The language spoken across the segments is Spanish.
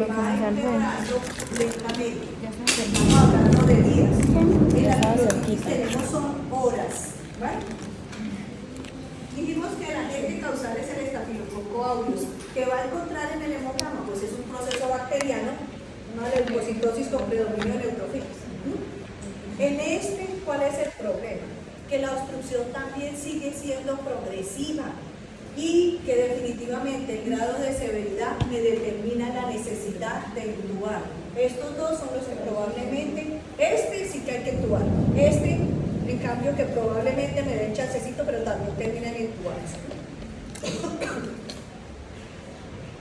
lo que nos empeorando lentamente. Estamos hablando de días. En la epidiotitis tenemos son horas, ¿vale? Dijimos que el agente causal es el estafilococo aureus, que va a encontrar en el hemograma, pues es un proceso bacteriano, una leucocitosis con predominio de neutrofilos. En este, ¿cuál es el problema? Que la obstrucción también sigue siendo progresiva y que definitivamente el grado de severidad me determina la necesidad de intubar. Estos dos son los que probablemente, este sí que hay que intubar, este en cambio que probablemente me den chancecito, pero también terminan intubados.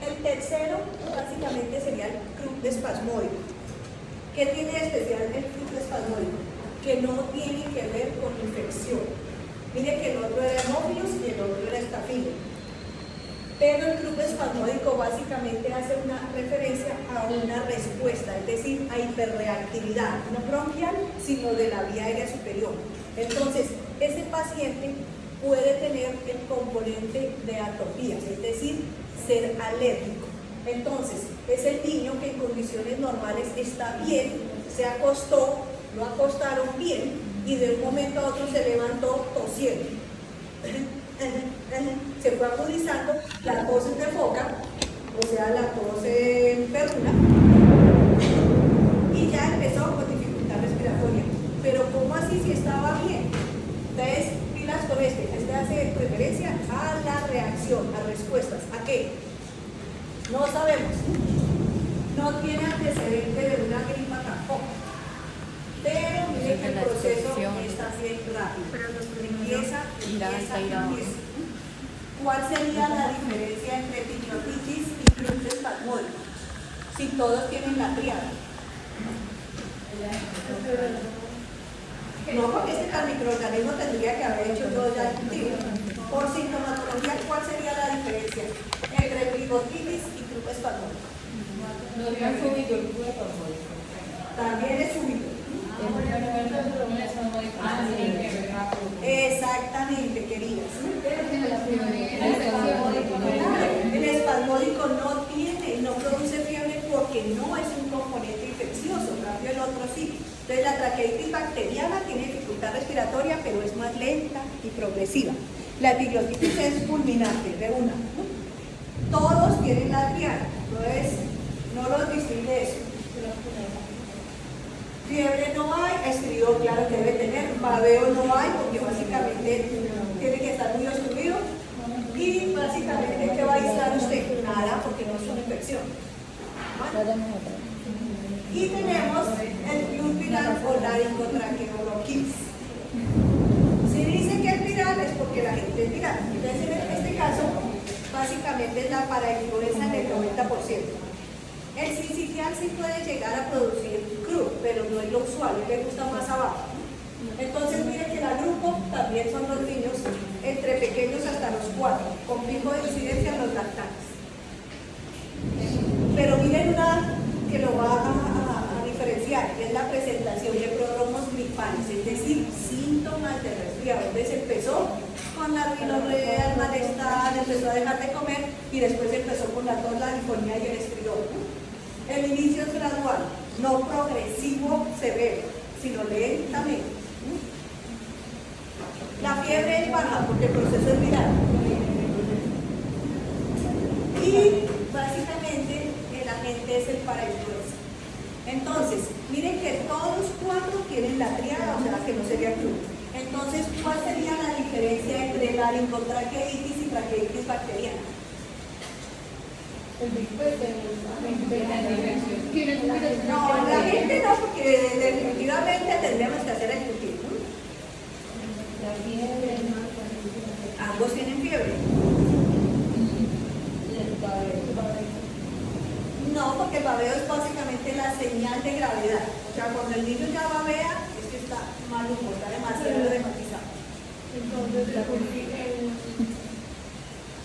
El tercero básicamente sería el croup espasmódico. ¿Qué tiene de especial el croup espasmódico? Que no tiene que ver con infección. Mire que el otro era hemófilos y el otro era estafilo. Pero el croup espasmódico básicamente hace una referencia a una respuesta, es decir, a hiperreactividad, no bronquial, sino de la vía aérea superior. Entonces, ese paciente puede tener el componente de atopía, es decir, ser alérgico. Entonces, es el niño que en condiciones normales está bien, se acostó, lo acostaron bien y de un momento a otro se levantó tosiendo. Se fue agudizando, la tos es de foca, o sea, la tos perruna, y ya empezó con dificultad respiratoria. Pero ¿cómo así si estaba bien? Entonces, pilas con este hace referencia a la reacción, a respuestas. ¿A qué? No sabemos. No tiene antecedente de una gripa tampoco. Pero miren que el proceso está bien rápido. Empieza. ¿Cuál sería la diferencia entre epidiotitis y croup espasmódico? Si todos tienen la tríada. No, porque este microorganismo tendría que haber hecho todo ya el cultivo. Por sintomatología, ¿cuál sería la diferencia entre epidiotitis y croup espasmódico? No es súbito el croup espasmódico. También es súbito. Exactamente, queridas. El espasmódico no tiene, no produce fiebre porque no es un componente infeccioso, en cambio el otro sí. Entonces la traqueitis bacteriana tiene dificultad respiratoria, pero es más lenta y progresiva. La epidiotitis es fulminante, de una. Todos tienen la triada, entonces no los distingue eso. Fiebre no hay, estridor claro que debe tener, babeo no hay porque básicamente tiene que estar muy obstruido y básicamente ¿qué va a aislar usted? Nada porque no es una infección. ¿Vale? Y tenemos el flujo viral o laringotraqueobronquitis. Si dice que es viral es porque la gente es viral. Entonces en este caso básicamente es la parainfluenza en el 90%. El sincitial sí puede llegar a producir croup, pero no es lo usual, le gusta más abajo. Entonces mire que el grupo también son los niños entre pequeños hasta los 4, con pico de incidencia en los lactantes. Pero miren una que lo va a diferenciar, que es la presentación de prodromos gripales, es decir, síntomas de resfriado. Entonces empezó con la rinorrea, el malestar, empezó a dejar de comer y después empezó con la tos, la difonía y el estridor. El inicio es gradual, no progresivo severo, sino lentamente. La fiebre es baja porque el proceso es viral. Y básicamente el agente es el parainfluenza. Entonces, miren que todos 4 tienen la tríada, o sea que no sería croup. Entonces, ¿cuál sería la diferencia entre la laringotraqueitis y traqueitis bacteriana? El No, la gente no, porque definitivamente tendríamos que hacer el cultivo. Ambos tienen fiebre. No, porque el babeo es básicamente la señal de gravedad. O sea, cuando el niño ya babea, es que está mal humor, está demasiado rematizado. Entonces,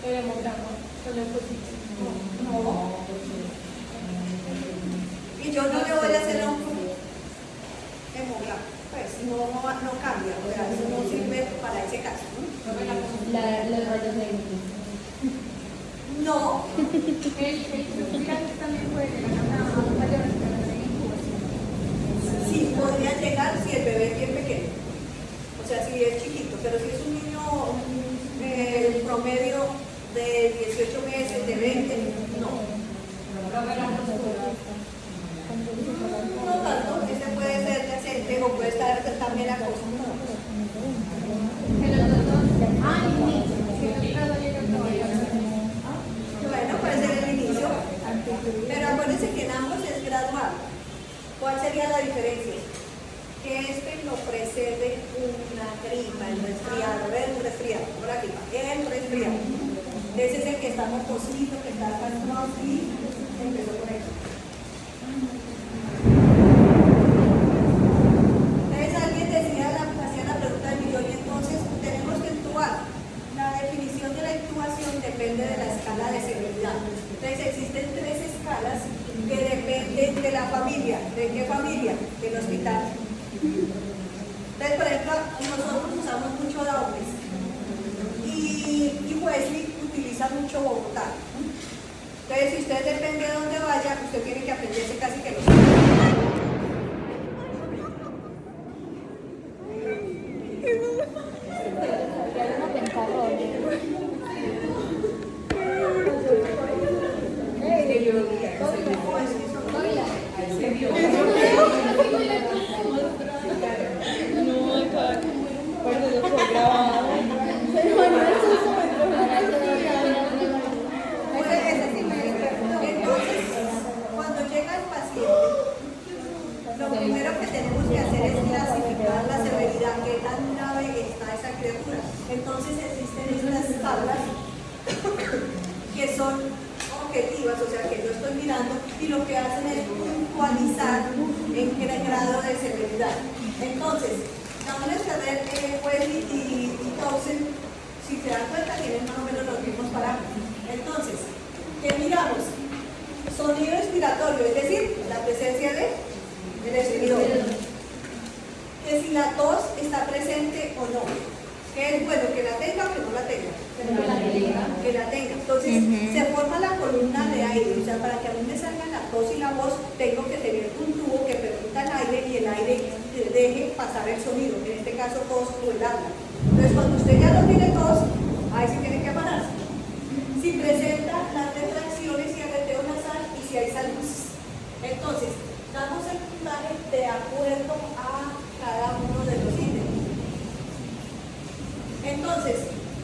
el hemograma con el positivo. No. Y yo no le voy a hacer un hemograma. Pues no cambia, o sea, eso no sirve para ese caso. Los rayos X. No. El también puede llegar a ¿Cuál sería la diferencia? Que este no precede una gripa, el resfriado, el resfriado, no la gripa, el resfriado. Ese es el que está mocosito, que está cansado y empezó con eso. Entonces alguien hacía la pregunta del millón y entonces tenemos que intubar. La definición de la intubación depende de la escala de severidad. Entonces existen 3 escalas que dependen de la familia. ¿De qué familia? Del hospital. Entonces, por ejemplo, nosotros usamos mucho Daumes y Wesley utiliza mucho Bogotá. Entonces, si usted depende de dónde vaya, usted tiene que aprenderse casi que los lo primero que tenemos que hacer es clasificar la severidad, qué tan grave está esa criatura. Entonces existen estas tablas que son objetivas, o sea que yo estoy mirando y lo que hacen es puntualizar en qué grado de severidad. Entonces, Daumes, Ferrer, Wesley y Townsend, si se dan cuenta, tienen más o menos los mismos parámetros. Entonces, ¿qué miramos? Sonido expiratorio, es decir, la presencia del expirador. Que si la tos está presente o no. Que es bueno que la tenga o que no la tenga. Que la tenga. Entonces, se forma la columna de aire. O sea, para que a mí me salga la tos y la voz, tengo que tener un tubo que permita el aire y el aire deje pasar el sonido. En este caso, tos o el habla. Entonces, cuando usted ya no tiene tos, ahí sí tiene que pararse. Si presenta las retracciones y aleteo nasal y si hay salud. Entonces, damos el puntaje de acuerdo a cada uno de los ítems. Entonces,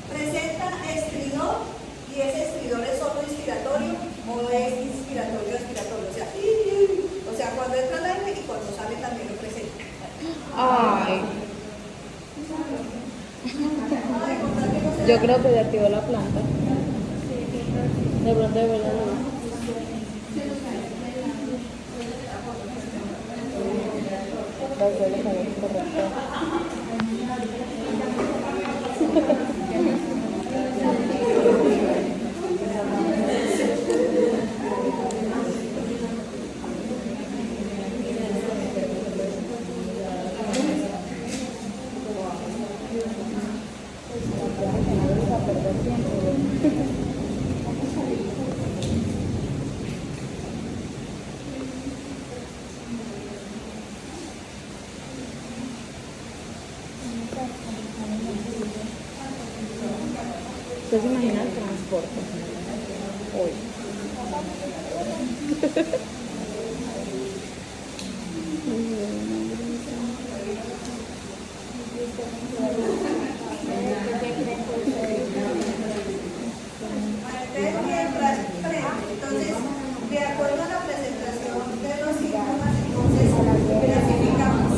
presenta estridor y ese estridor es solo inspiratorio o es inspiratorio, o sea, cuando entra el aire y cuando sale también lo presenta. Ay. Yo creo que le activó la planta. De pronto de verdad no. ¿Usted se imagina el transporte hoy? Entonces, de acuerdo a la presentación de los síntomas, entonces clasificamos.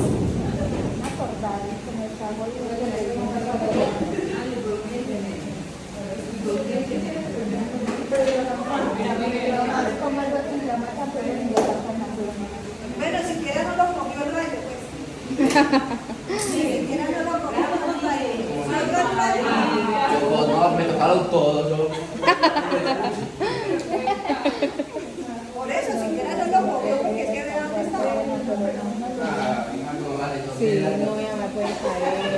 Bueno, si quieren no lo comió el baile, pues. Si quieren no lo comió el baile. No, me tocaron todos. Por eso, si quieren no lo comió, porque es que de dónde está. Sí, no, ya me puede caer.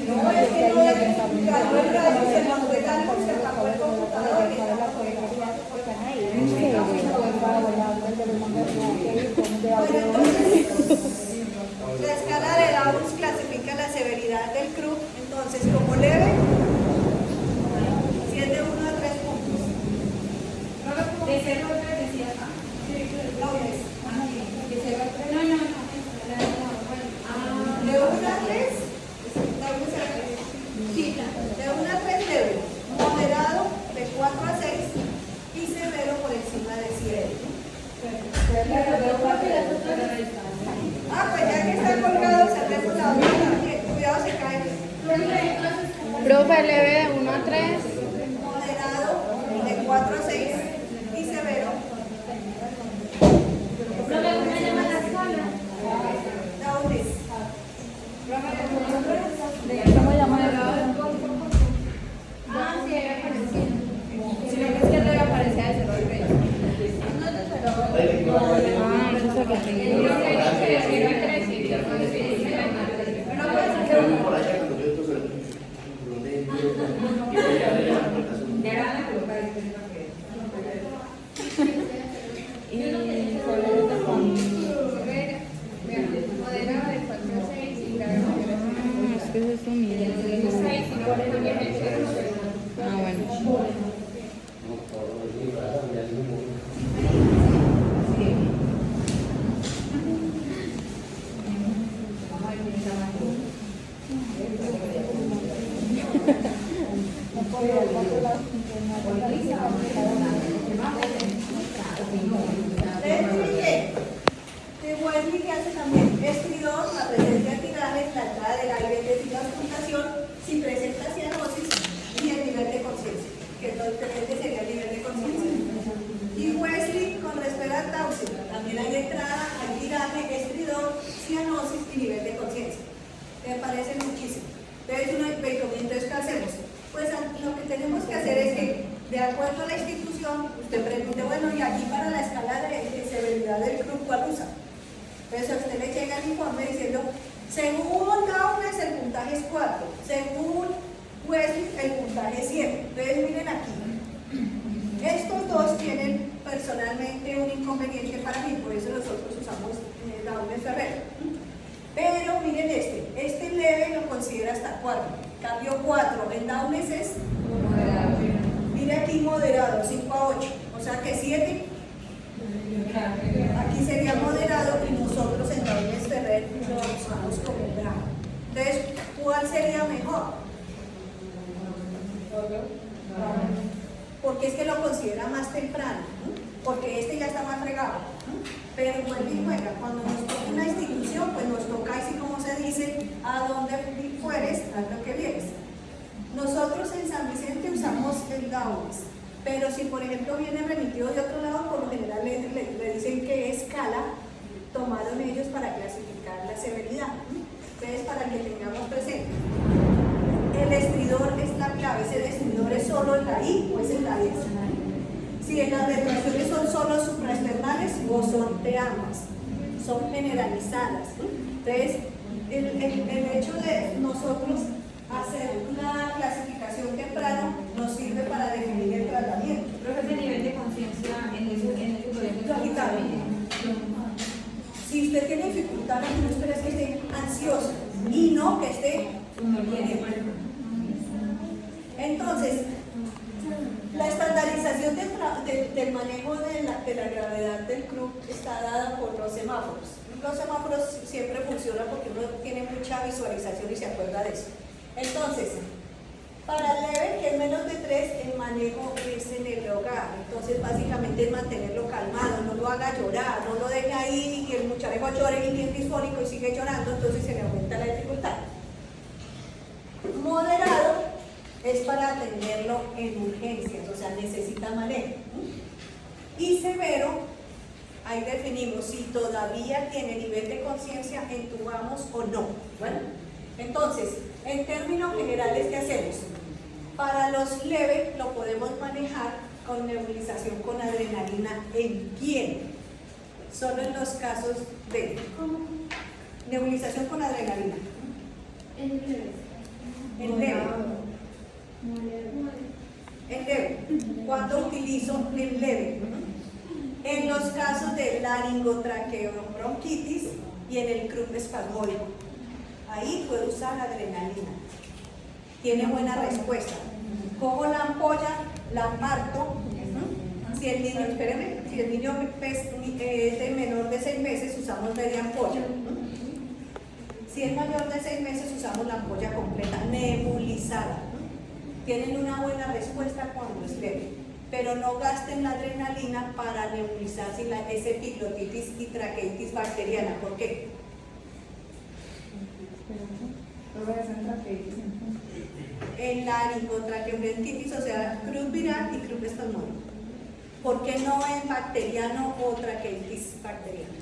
No, es que no es se nos regalan, se tapó el computador. La escala de Daumes clasifica la severidad del CRUB, entonces como leve, si es de 1 a 3 puntos. De 0 a 3 decía acá. Daumes. De 0 a 3. No. De 1 a 3, Daumes sí, de 1 a 3 leve, moderado de 4 a 6 y severo por encima de 7. Profe, leve de 1 a 3. Moderado de 4 a 6 y severo. ¿Cómo se llama la escala? Downes. ¿Cómo llama? Ah, sí, ahí aparecía. Si lo que es que no aparecía de 0 a 3. Ah, eso es lo que tengo. Yo que dije de 0 a 3 y yo no sé. Pero no puede ser que uno. Ya la van a colocar después de la que. Y colores con... Moderado de 4 a 6 y grado mayor a 6. Ah, es que es esto mismo. 6 y no por eso que me hicieron. Ah, bueno. De Wesley que hace también estridor, la presencia de tirajes, la entrada del aire, de la ocultación, si presenta cianosis y el nivel de conciencia, que lo diferente sería el nivel de conciencia. Y Wesley con respecto a Tausen, también hay entrada, hay tiraje, estridor, cianosis y nivel de conciencia. Me parece muchísimo. Entonces, ¿qué hacemos? Pues lo que tenemos que hacer es que, de acuerdo a la institución, usted pregunte, bueno, y aquí para la escala de severidad del club, ¿cuál usa? Entonces a usted le llega el informe diciendo, según Downes el puntaje es 4, según Wesley el puntaje es 7. Entonces miren aquí, estos dos tienen personalmente un inconveniente para mí, por eso nosotros usamos Downes Ferrer. Pero miren este leve lo considera hasta 4, cambio 4, en Downes es Moderado. mire aquí moderado, 5 a 8, o sea que 7, aquí sería moderado y nosotros en Downes Ferrer lo usamos como grado. Entonces, ¿cuál sería mejor? Porque es que lo considera más temprano, porque este ya está más fregado. Pero vuelve y juega, cuando nos toca una institución, pues nos toca, así como se dice, a donde fueres, haz lo que vienes. Nosotros en San Vicente usamos el Downes, pero si por ejemplo viene remitido de otro lado, por lo general le dicen qué escala tomaron ellos para clasificar la severidad. Entonces, para que tengamos presente, el estridor es la clave. ¿Ese estridor es solo en la I o es en la S? Si en las retracciones son solo supraesternales o son de ambas, son generalizadas. Entonces, el hecho de nosotros hacer una clasificación temprano nos sirve para definir el tratamiento. Creo que ese nivel de conciencia en ese colegio Lo quitamos. Si usted tiene dificultad, lo que no espera es que esté ansioso y no que esté bien. Entonces, la estandarización del manejo de la gravedad del club está dada por los semáforos. Los semáforos siempre funcionan porque uno tiene mucha visualización y se acuerda de eso. Entonces, para el leve, que es menos de 3, el manejo es en el hogar. Entonces, básicamente es mantenerlo calmado, no lo haga llorar, no lo deje ahí y que el muchacho llore y que es disfónico y sigue llorando, entonces se le aumenta la dificultad. Moderado es para atenderlo en urgencias, o sea, necesita manejo. Y severo, ahí definimos si todavía tiene nivel de conciencia, entubamos o no. Bueno, entonces, en términos generales, ¿qué hacemos? Para los leves lo podemos manejar con nebulización con adrenalina. ¿En quién? Solo en los casos de nebulización con adrenalina. En leve. En leve. ¿Cuándo utilizo el leve? En los casos de laringotraqueobronquitis y en el crup espasmódico. Ahí puedo usar adrenalina. Tiene buena respuesta. Cojo la ampolla, la parto. Si el niño, espérenme, si el niño es de menor de 6 meses, usamos media ampolla. Si es mayor de 6 meses, usamos la ampolla completa, nebulizada. Tienen una buena respuesta cuando es leve, pero no gasten la adrenalina para nebulizar sin la epiglotitis y traqueitis bacteriana. ¿Por qué? en laringotraqueobronquitis, o sea, croup viral y croup espasmódico? ¿Por qué no en bacteriano o traqueitis bacteriana?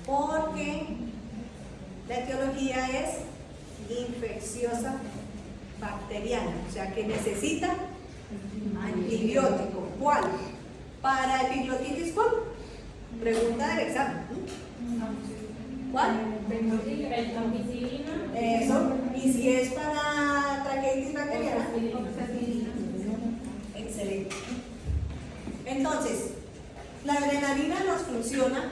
Porque la etiología es infecciosa bacteriana, o sea que necesita antibiótico. ¿Cuál? Para epiglotitis, ¿cuál? Pregunta del examen. ¿Cuál? Eso. ¿Y si es para traqueitis bacteriana? Excelente. Entonces, la adrenalina nos funciona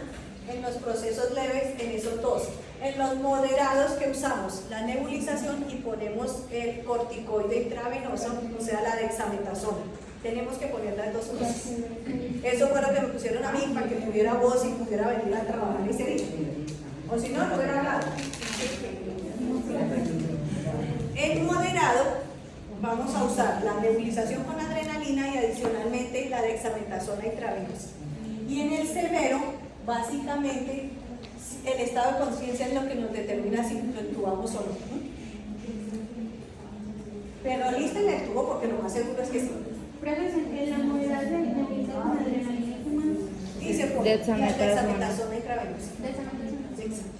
en los procesos leves, en esos dos. En los moderados que usamos la nebulización y ponemos el corticoide intravenoso, o sea, la dexametasona. Tenemos que poner las dos cosas. Eso fue lo que me pusieron a mí para que tuviera voz y pudiera venir a trabajar ese día. O si no, no hubiera hablado. En moderado vamos a usar la nebulización con adrenalina y adicionalmente la dexametasona intravenosa. Y en el severo, básicamente, el estado de conciencia es lo que nos determina si lo entubamos o no. Pero lista el tubo porque lo más seguro es que sí. Profesor, en la modalidad de nebuliza con adrenalina humana. Y se pone dexametasona intravenosa. Exacto.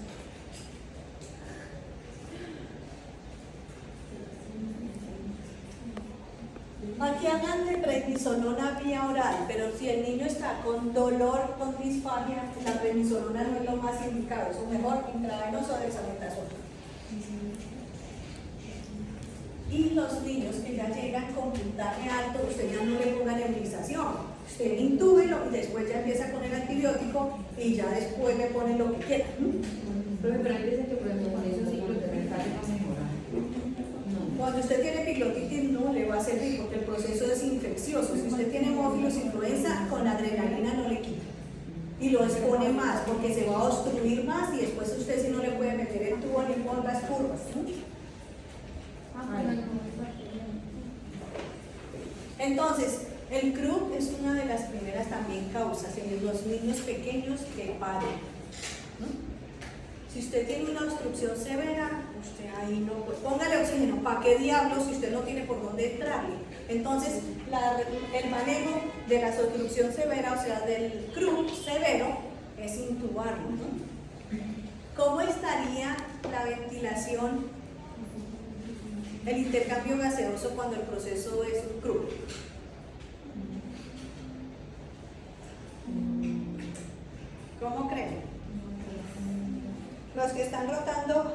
Aquí hablan de prednisolona vía oral, pero si el niño está con dolor, con disfagia, la prednisolona no es lo más indicado, es un mejor intravenoso o dexametasona. Y los niños que ya llegan con puntaje alto, usted ya no le ponga nebulización, usted intúbelo y después ya empieza con el antibiótico y ya después le pone lo que quiera. Pero hay veces que, por ejemplo, con esos ciclos de rescate no mejora. Cuando usted tiene epiglotitis no le va a servir porque el proceso es infeccioso. Si usted tiene hemófilos influenza, con la adrenalina no le quita. Y lo expone más porque se va a obstruir más y después usted si no le puede meter el tubo ni por las curvas. Entonces, el croup es una de las primeras también causas en los niños pequeños que paren. Si usted tiene una obstrucción severa, usted ahí no puede. Póngale oxígeno. ¿Para qué diablos si usted no tiene por dónde entrarle? Entonces, el manejo de la obstrucción severa, o sea, del croup severo, es intubarlo. ¿Cómo estaría la ventilación, el intercambio gaseoso cuando el proceso es un croup? ¿Cómo creen? Los que están rotando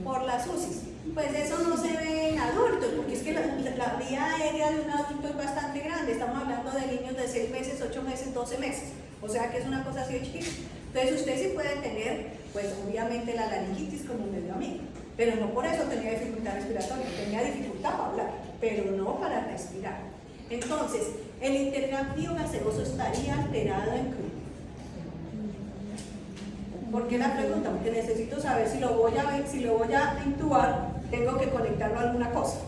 por las UCIs, pues eso no se ve en adultos, porque es que la vía aérea de un adulto es bastante grande, estamos hablando de niños de 6 meses, 8 meses, 12 meses, o sea que es una cosa así de chiquita. Entonces usted sí puede tener, pues obviamente la laringitis como me dio a mí, pero no por eso tenía dificultad respiratoria, tenía dificultad para hablar, pero no para respirar. Entonces, el intercambio gaseoso estaría alterado en croup. ¿Por qué la pregunta? Porque necesito saber si lo voy a intubar, tengo que conectarlo a alguna cosa.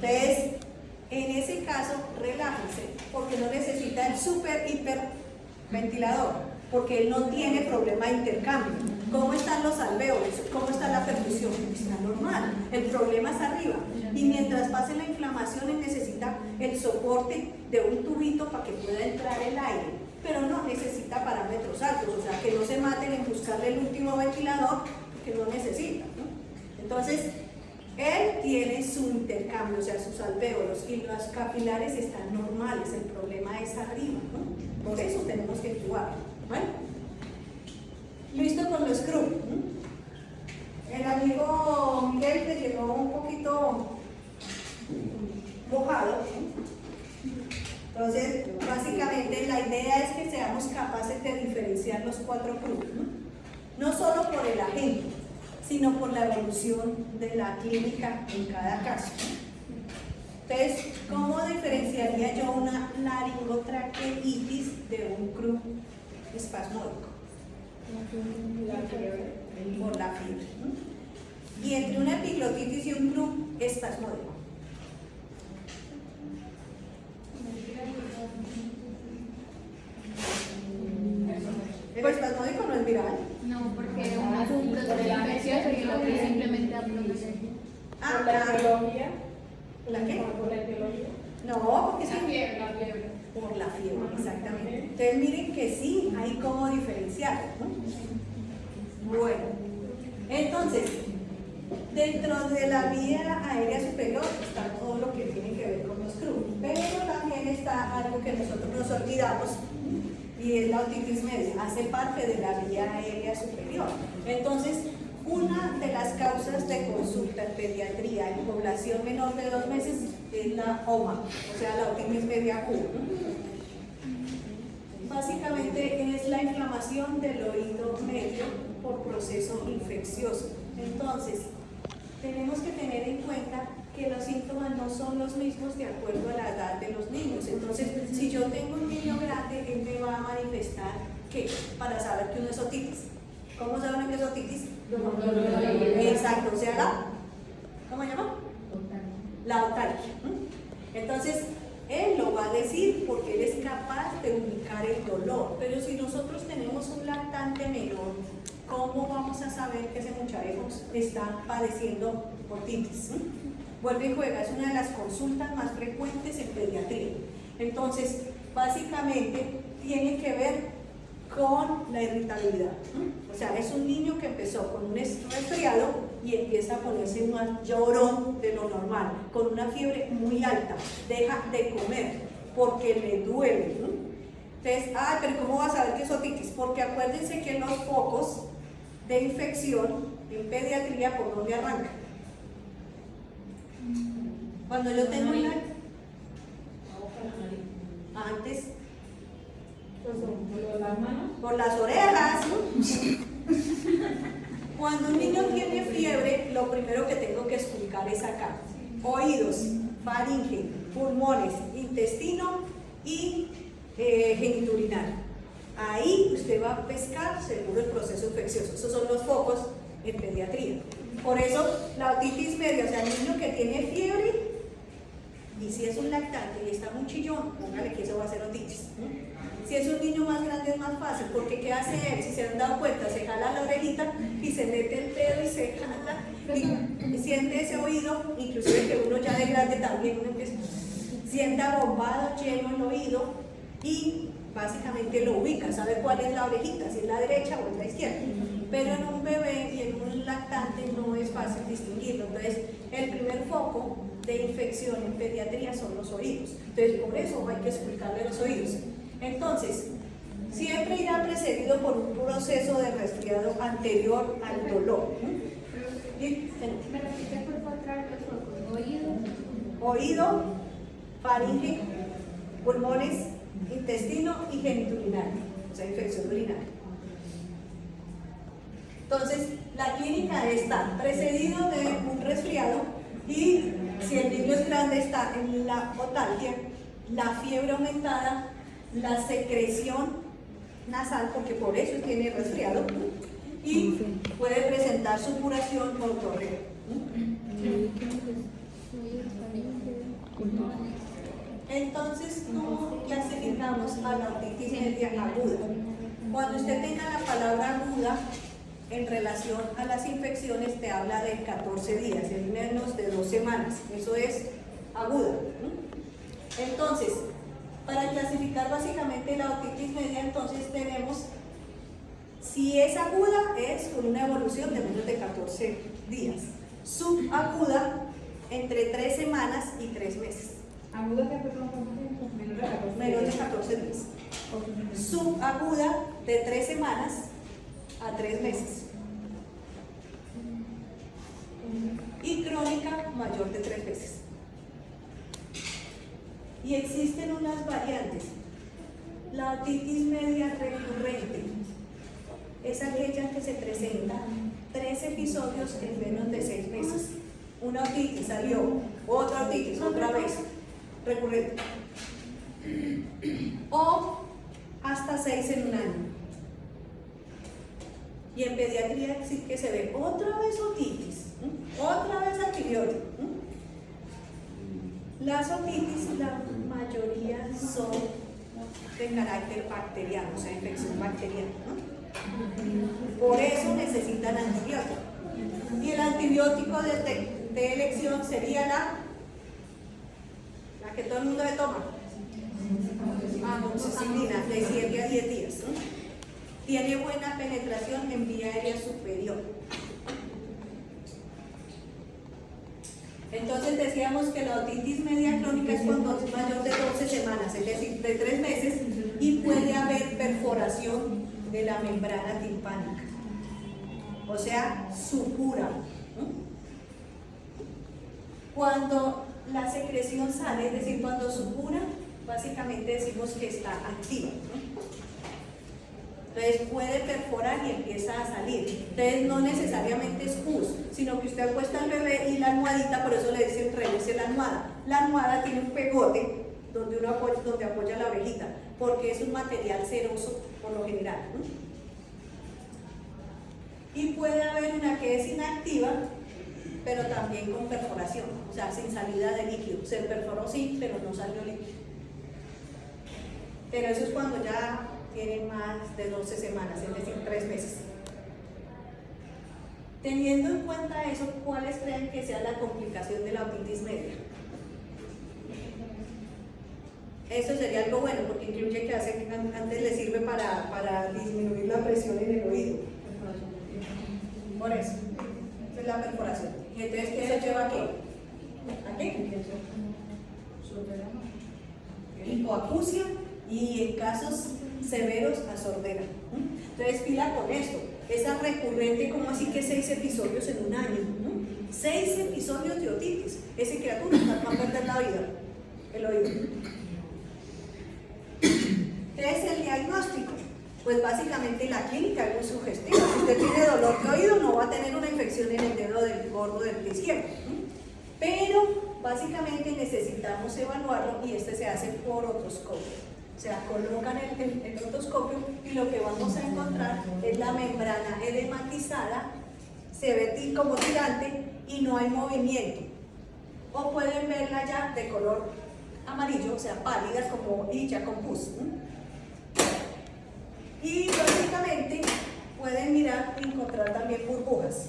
Entonces, en ese caso, relájense, porque no necesita el super hiperventilador, porque él no tiene problema de intercambio. ¿Cómo están los alvéolos? ¿Cómo está la perfusión? Está normal, el problema es arriba. Y mientras pase la inflamación, él necesita el soporte de un tubito para que pueda entrar el aire. Pero no necesita parámetros altos, o sea, que no se maten en buscarle el último ventilador que no necesita, ¿no? Entonces, él tiene su intercambio, o sea, sus alvéolos y los capilares están normales, el problema es arriba, ¿no? Por eso tenemos que intubar. ¿Bueno? Listo con los croup. El amigo Miguel que llegó un poquito mojado. Entonces, básicamente la idea es que seamos capaces de diferenciar los 4 croup, ¿no? No solo por el agente, sino por la evolución de la clínica en cada caso. Entonces, ¿cómo diferenciaría yo una laringotraqueitis de un croup espasmódico? Por la fiebre, ¿no? Y entre una epiglotitis y un croup espasmódico. El espasmódico Ah, Por la claro. etiología. ¿La qué? Por la etiología. No, porque La sí. fiebre, la fiebre. Por la fiebre, exactamente. Entonces miren que sí, hay cómo diferenciar, ¿no? Bueno, entonces, dentro de la vía aérea superior está todo lo que tiene que ver con los CRU, pero también está algo que nosotros nos olvidamos y es la otitis media, hace parte de la vía aérea superior. Entonces, una de las causas de consulta en pediatría en población menor de 2 meses es la OMA, o sea, la otitis media aguda. Básicamente es la inflamación del oído medio por proceso infeccioso. Entonces, tenemos que tener en cuenta que los síntomas no son los mismos de acuerdo a la edad de los niños. Entonces, si yo tengo un niño grande, él me va a manifestar ¿qué? Para saber que uno es otitis. ¿Cómo saben que es otitis? Exacto, o sea, ¿cómo se llama? La otalgia. Entonces, él lo va a decir porque él es capaz de ubicar el dolor. Pero si nosotros tenemos un lactante menor, ¿cómo vamos a saber que ese muchacho está padeciendo otitis? Vuelve y juega, es una de las consultas más frecuentes en pediatría. Entonces, básicamente, tiene que ver con la irritabilidad. O sea, es un niño que empezó con un resfriado y empieza a ponerse más llorón de lo normal, con una fiebre muy alta, deja de comer porque le duele. Entonces, pero ¿cómo va a saber que es otitis? Porque acuérdense que los focos de infección en pediatría, ¿por dónde arrancan? Cuando yo tengo una... Antes, ¿Por las manos? por las orejas. Cuando un niño tiene fiebre, lo primero que tengo que explicar es acá: oídos, faringe, pulmones, intestino y genitourinario. Ahí usted va a pescar seguro el proceso infeccioso. Esos son los focos en pediatría. Por eso la otitis media, o sea, el niño que tiene fiebre, y si es un lactante y está muy chillón, póngale que eso va a ser otitis. Si es un niño más grande es más fácil, porque ¿qué hace él? Si se han dado cuenta, se jala la orejita y se mete el dedo y se jala y siente ese oído, inclusive que uno ya de grande también uno empieza, siente abombado, lleno el oído y básicamente lo ubica, sabe cuál es la orejita, si es la derecha o es la izquierda. Pero en un bebé y en un lactante no es fácil distinguirlo. Entonces, el primer foco de infección en pediatría son los oídos. Entonces, por eso hay que explicarle los oídos. Entonces, siempre irá precedido por un proceso de resfriado anterior al dolor. ¿Me repite por favor otra vez los focos? Oído, faringe, pulmones, intestino y genitourinario, o sea, infección urinaria. Entonces, la clínica está precedido de un resfriado y si el niño es grande está en la otalgia, la fiebre aumentada, la secreción nasal, porque por eso tiene resfriado, y puede presentar supuración o torreo. Entonces, ¿cómo clasificamos a la otitis media aguda? Cuando usted tenga la palabra aguda en relación a las infecciones, te habla de 14 días, en menos de 2 semanas. Eso es aguda. Entonces, para clasificar básicamente la otitis media, entonces tenemos, si es aguda, es con una evolución de menos de 14 días. Subaguda, entre 3 semanas y 3 meses. ¿Aguda que fue con tiempo? Menos de 14 días. Subaguda, de 3 semanas a 3 meses. Y crónica, mayor de 3 veces. Y existen unas variantes. La otitis media recurrente es aquella que se presenta 3 episodios en menos de 6 meses. Una otitis salió, otra otitis, otra vez, recurrente. O hasta 6 en un año. Y en pediatría sí que se ve otra vez otitis, otra vez antibiótico. Las otitis, la mayoría son de carácter bacteriano, o sea, infección bacteriana. Por eso necesitan antibiótico. Y el antibiótico de elección sería la que todo el mundo le toma. Amoxicilina, de 7 a 10 días. Tiene buena penetración en vía aérea superior. Entonces decíamos que la otitis media crónica es cuando es mayor de 12 semanas, es decir, de 3 meses, y puede haber perforación de la membrana timpánica, o sea, supura. Cuando la secreción sale, es decir, cuando supura, básicamente decimos que está activa. Entonces puede perforar y empieza a salir. Entonces no necesariamente es pus, sino que usted acuesta al bebé y la almohadita, por eso le dicen revise la almohada. La almohada tiene un pegote donde uno apoya la orejita, porque es un material ceroso por lo general. Y puede haber una que es inactiva, pero también con perforación, o sea, sin salida de líquido. Se perforó sí, pero no salió líquido. Pero eso es cuando ya tienen más de 12 semanas, es decir, 3 meses. Teniendo en cuenta eso, ¿cuáles creen que sea la complicación de la otitis media? Eso sería algo bueno, porque incluye que antes le sirve para disminuir la presión en el oído. Por eso, esa es la perforación. Y entonces, ¿qué se lleva aquí? ¿Aquí? Hipoacusia y en casos severos a sordera. Entonces, pila con esto. Esa recurrente, como así que 6 episodios en un año. 6 episodios de otitis. Ese criatura va a perder la vida, el oído. ¿Qué es el diagnóstico? Pues básicamente la clínica es muy sugestiva. Si usted tiene dolor de oído, no va a tener una infección en el dedo del gordo del pie izquierdo. Pero básicamente necesitamos evaluarlo y este se hace por otoscopio. O sea, colocan el otoscopio y lo que vamos a encontrar es la membrana edematizada, se ve como tirante y no hay movimiento. O pueden verla ya de color amarillo, o sea, pálidas como hincha con pus. Y básicamente pueden mirar y encontrar también burbujas.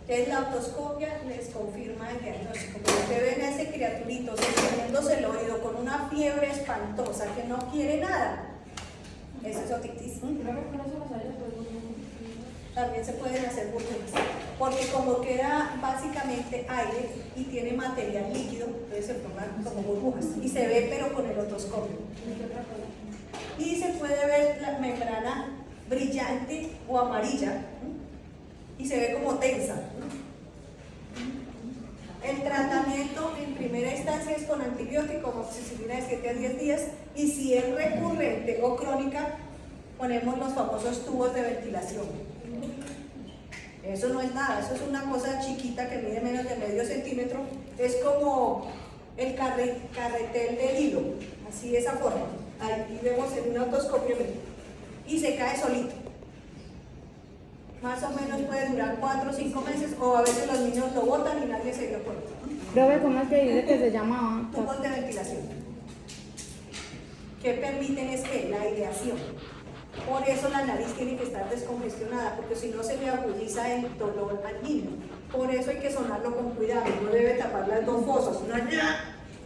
Entonces la otoscopia les confirma el diagnóstico. Como usted ven a ese criaturito sosteniéndose el oído con una fiebre espantosa que no quiere nada, eso es otitis. También se pueden hacer burbujas, porque como queda básicamente aire y tiene material líquido, entonces se forman como burbujas y se ve pero con el otoscopio. Y se puede ver la membrana brillante o amarilla y se ve como tensa. El tratamiento en primera instancia es con antibiótico, amoxicilina de 7 a 10 días, y si es recurrente o crónica, ponemos los famosos tubos de ventilación. Eso no es nada, eso es una cosa chiquita que mide menos de medio centímetro, es como el carretel del hilo, así de esa forma. Ahí vemos en un otoscopio y se cae solito. Más o menos puede durar 4 o 5 meses, o a veces los niños lo botan y nadie se dio cuenta. Profe, ¿cómo es que dice que se llamaba? Tubos de ventilación. ¿Qué permiten? Es que la aireación. Por eso la nariz tiene que estar descongestionada, porque si no se le agudiza el dolor al niño. Por eso hay que sonarlo con cuidado, no debe tapar las dos fosas,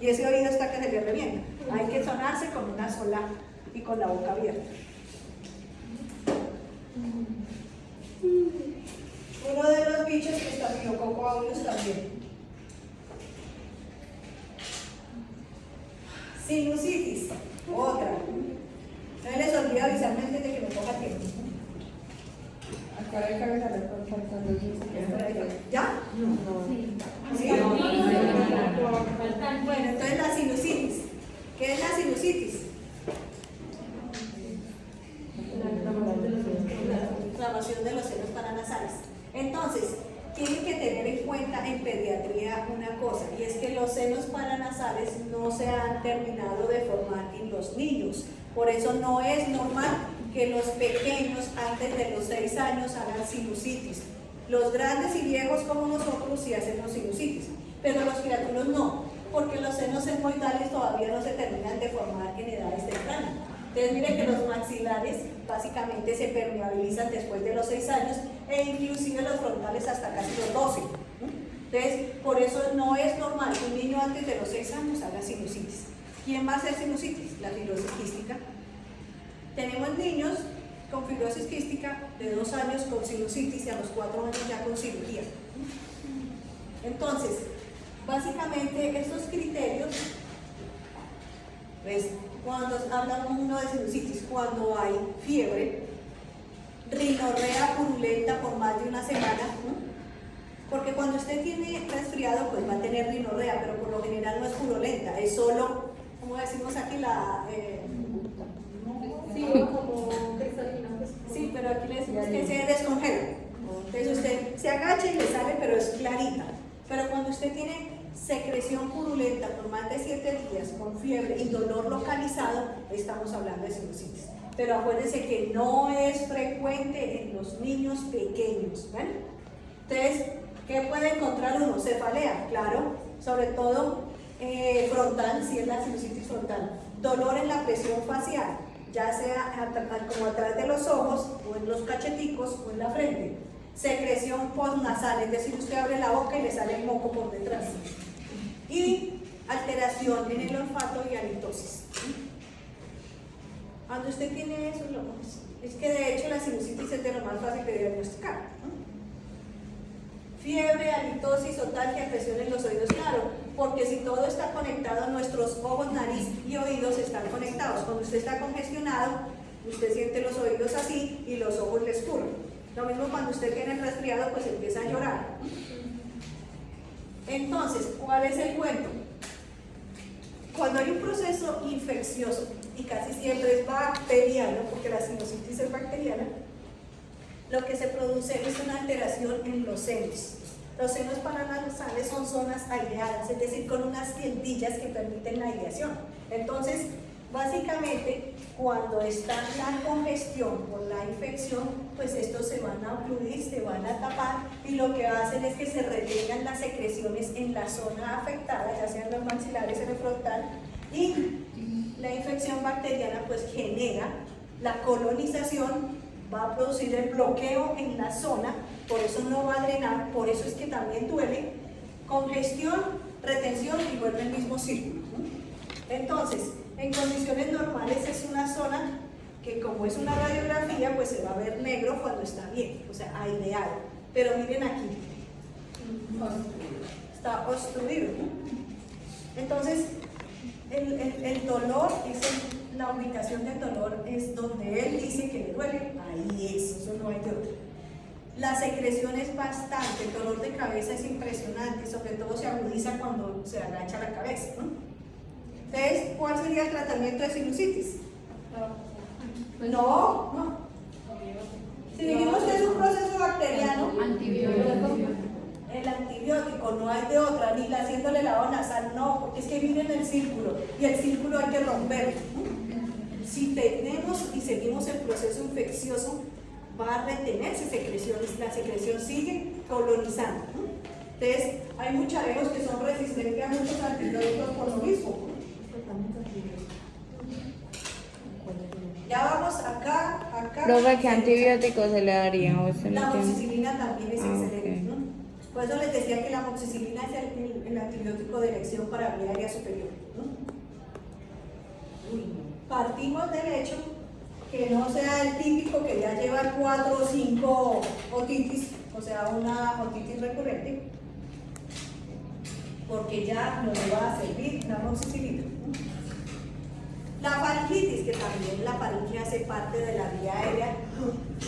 y ese oído está que se le revienta. Hay que sonarse con una sola y con la boca abierta. Uno de los bichos que Staphylococcus aureus también. Sinusitis, otra. No les olvida avisarme antes de que me coja tiempo. ¿Ya? ¿Sí? Bueno, entonces la sinusitis. ¿Qué es la sinusitis? La inflamación de los senos paranasales. Entonces, tienen que tener en cuenta en pediatría una cosa, y es que los senos paranasales no se han terminado de formar en los niños. Por eso no es normal que los pequeños antes de los 6 años hagan sinusitis. Los grandes y viejos como nosotros sí hacemos sinusitis, pero los criaturos no, porque los senos etmoidales todavía no se terminan de formar en edades tempranas. Entonces miren que los maxilares básicamente se permeabilizan después de los 6 años, e inclusive los frontales hasta casi los 12. Entonces, por eso no es normal que un niño antes de los 6 años haga sinusitis. ¿Quién va a hacer sinusitis? La fibrosis quística. Tenemos niños con fibrosis quística de 2 años con sinusitis y a los 4 años ya con cirugía. Entonces, básicamente estos criterios, pues, cuando habla uno de sinusitis, cuando hay fiebre, rinorrea purulenta por más de una semana, ¿no? Porque cuando usted tiene resfriado, pues va a tener rinorrea, pero por lo general no es purulenta, es solo, como decimos aquí, Sí, como cristalina. sí, pero aquí le decimos que se descongela. Entonces usted se agacha y le sale, pero es clarita. Pero cuando usted tiene secreción purulenta por más de 7 días, con fiebre y dolor localizado, estamos hablando de sinusitis. Pero acuérdense que no es frecuente en los niños pequeños, ¿ven? Entonces, ¿qué puede encontrar uno? Cefalea, claro, sobre todo frontal, si es la sinusitis frontal. Dolor en la presión facial, ya sea como atrás de los ojos, o en los cacheticos, o en la frente. Secreción postnasal, es decir, usted abre la boca y le sale el moco por detrás. Y alteración en el olfato y halitosis. Cuando usted tiene eso, es que de hecho la sinusitis es de lo más fácil de diagnosticar, ¿no? Fiebre, halitosis, otalgia, presión en los oídos, claro, porque si todo está conectado, nuestros ojos, nariz y oídos están conectados. Cuando usted está congestionado, usted siente los oídos así y los ojos le escurren. Lo mismo cuando usted tiene resfriado, pues empieza a llorar. Entonces, ¿cuál es el cuento? Cuando hay un proceso infeccioso, y casi siempre es bacteriano, porque la sinusitis es bacteriana, lo que se produce es una alteración en los senos. Los senos paranasales son zonas aireadas, es decir, con unas dientillas que permiten la aireación. Entonces, básicamente, cuando está la congestión por la infección, pues estos se van a ocluir, se van a tapar, y lo que hacen es que se retengan las secreciones en la zona afectada, ya sean los maxilares, en el frontal, y la infección bacteriana pues genera la colonización, va a producir el bloqueo en la zona, por eso no va a drenar, por eso es que también duele, congestión, retención y vuelve el mismo círculo. Entonces, en condiciones normales es una zona que, como es una radiografía, pues se va a ver negro cuando está bien, o sea, aireado. Pero miren aquí, está obstruido, ¿no? Entonces, el dolor, la ubicación del dolor es donde él dice que le duele, ahí es, eso no hay de otro. La secreción es bastante, el dolor de cabeza es impresionante, sobre todo se agudiza cuando se agacha la cabeza, ¿no? Entonces, ¿cuál sería el tratamiento de sinusitis? No. Si dijimos que es un proceso bacteriano, el antibiótico no hay de otra, ni haciéndole lavado nasal, no, porque es que miren el círculo, y el círculo hay que romperlo. Si tenemos y seguimos el proceso infeccioso, va a retenerse secreciones, la secreción sigue colonizando. Entonces, hay muchareros que son resistentes a muchos antibióticos por lo mismo. Ya vamos acá. Profe, ¿qué antibiótico se le daría? ¿O se La le tiene? amoxicilina también es excelente, ok. ¿no? Por eso les decía que la amoxicilina es el antibiótico de elección para vía aérea superior, ¿no? Partimos del hecho que no sea el típico que ya lleva 4 o 5 otitis, o sea, una otitis recurrente, porque ya no le va a servir la amoxicilina. La faringitis, que también la faringe hace parte de la vía aérea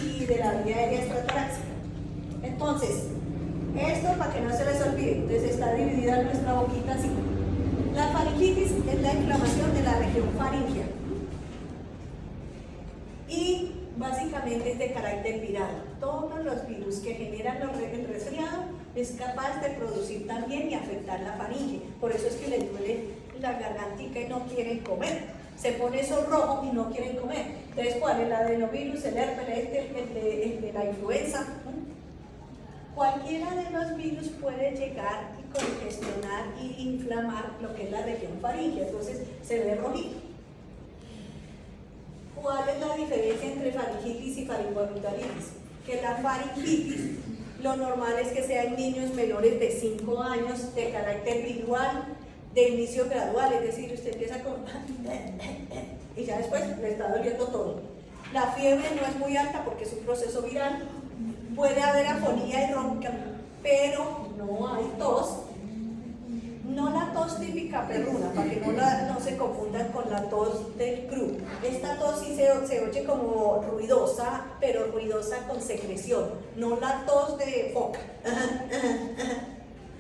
y de la vía aérea extratorácica. Entonces, esto para que no se les olvide, entonces está dividida en nuestra boquita así. La faringitis es la inflamación de la región faríngea y básicamente es de carácter viral. Todos los virus que generan el resfriado es capaz de producir también y afectar la faringe. Por eso es que les duele la gargantica y no quieren comer. Se pone eso rojo y no quieren comer. Entonces, ¿cuál? El adenovirus, el herpes, el de la influenza. Cualquiera de los virus puede llegar y congestionar y inflamar lo que es la región faríngea. Entonces, se ve rojito. ¿Cuál es la diferencia entre faringitis y faringoamigdalitis? que la faringitis lo normal es que sea en niños menores de 5 años, de carácter viral, de inicio gradual, es decir, usted empieza con y ya después le está doliendo todo. La fiebre no es muy alta porque es un proceso viral, puede haber afonía y ronca, pero no hay tos. No la tos típica perruna, para que no se confundan con la tos del croup. Esta tos sí se oye como ruidosa, pero ruidosa con secreción, no la tos de foca.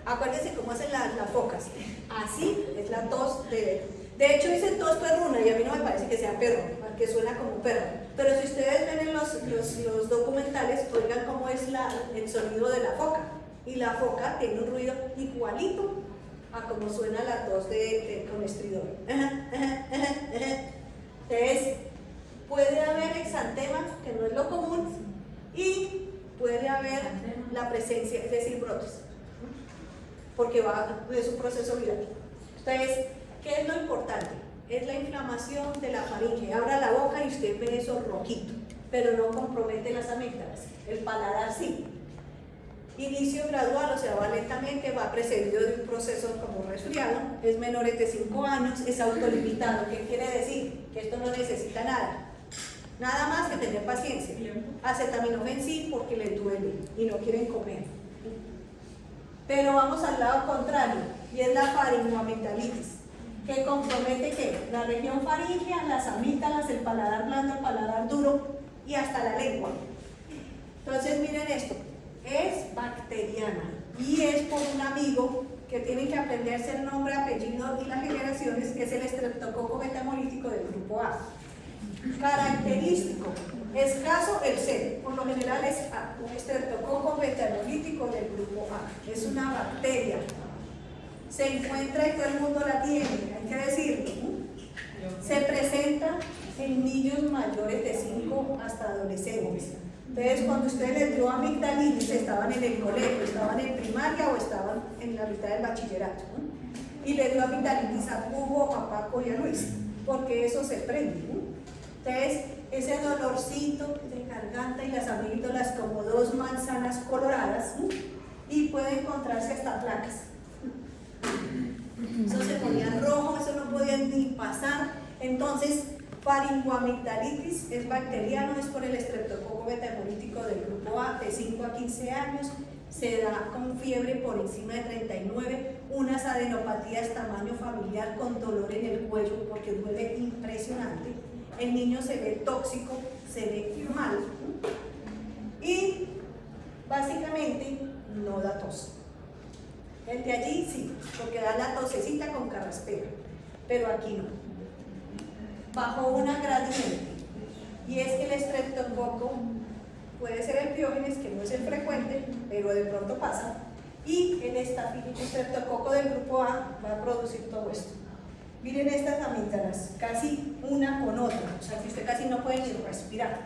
Acuérdense cómo hacen las focas. Así es la tos de hecho dicen tos perruna y a mí no me parece que sea perro, que suena como perro. Pero si ustedes ven en los documentales, oigan cómo es el sonido de la foca. Y la foca tiene un ruido igualito a como suena la tos con estridor. Entonces, puede haber exantema, que no es lo común, y puede haber la presencia, es decir, brotes, porque es un proceso viral. Entonces, ¿qué es lo importante? Es la inflamación de la faringe. Abra la boca y usted ve eso rojito, pero no compromete las amígdalas. El paladar sí. Inicio gradual, o sea, va lentamente, va precedido de un proceso como resfriado, es menores de 5 años, es autolimitado. ¿Qué quiere decir? Que esto no necesita nada más que tener paciencia. Acetaminofén sí, porque les duele y no quieren comer. Pero vamos al lado contrario, y es la faringoamigdalitis, que compromete ¿qué? La región faríngea, las amígdalas, el paladar blando, el paladar duro y hasta la lengua. Entonces miren esto, es bacteriana y es por un amigo que tienen que aprenderse el nombre, apellido y las generaciones, que es el estreptococo betamolítico del grupo A. Característico, escaso el C, por lo general es A, un estreptococo betamolítico del grupo A. Es una bacteria, se encuentra y todo el mundo la tiene, hay que decirlo. Se presenta en niños mayores de 5 hasta adolescentes. Entonces, cuando ustedes les dio amigdalitis, estaban en el colegio, estaban en primaria o estaban en la mitad del bachillerato, ¿no? Y les dio amigdalitis a Hugo, a Paco y a Luis, porque eso se prende, ¿no? Entonces, ese dolorcito de garganta y las amígdalas como 2 manzanas coloradas, ¿no? Y puede encontrarse hasta placas. Eso se ponía rojo, eso no podía ni pasar. Entonces, faringoamigdalitis es bacteriano, es por el estreptococo betamolítico del grupo A, de 5 a 15 años, se da con fiebre por encima de 39, unas adenopatías tamaño familiar con dolor en el cuello porque duele impresionante. El niño se ve tóxico, se ve mal y básicamente no da tos. El de allí sí, porque da la tosecita con carraspera, pero aquí no. Bajo una gradiente, y es que el estreptococo puede ser el Piógenes, que no es el frecuente, pero de pronto pasa, y el estreptococo del grupo A va a producir todo esto. Miren estas amígdalas, casi una con otra, o sea que usted casi no puede ni respirar.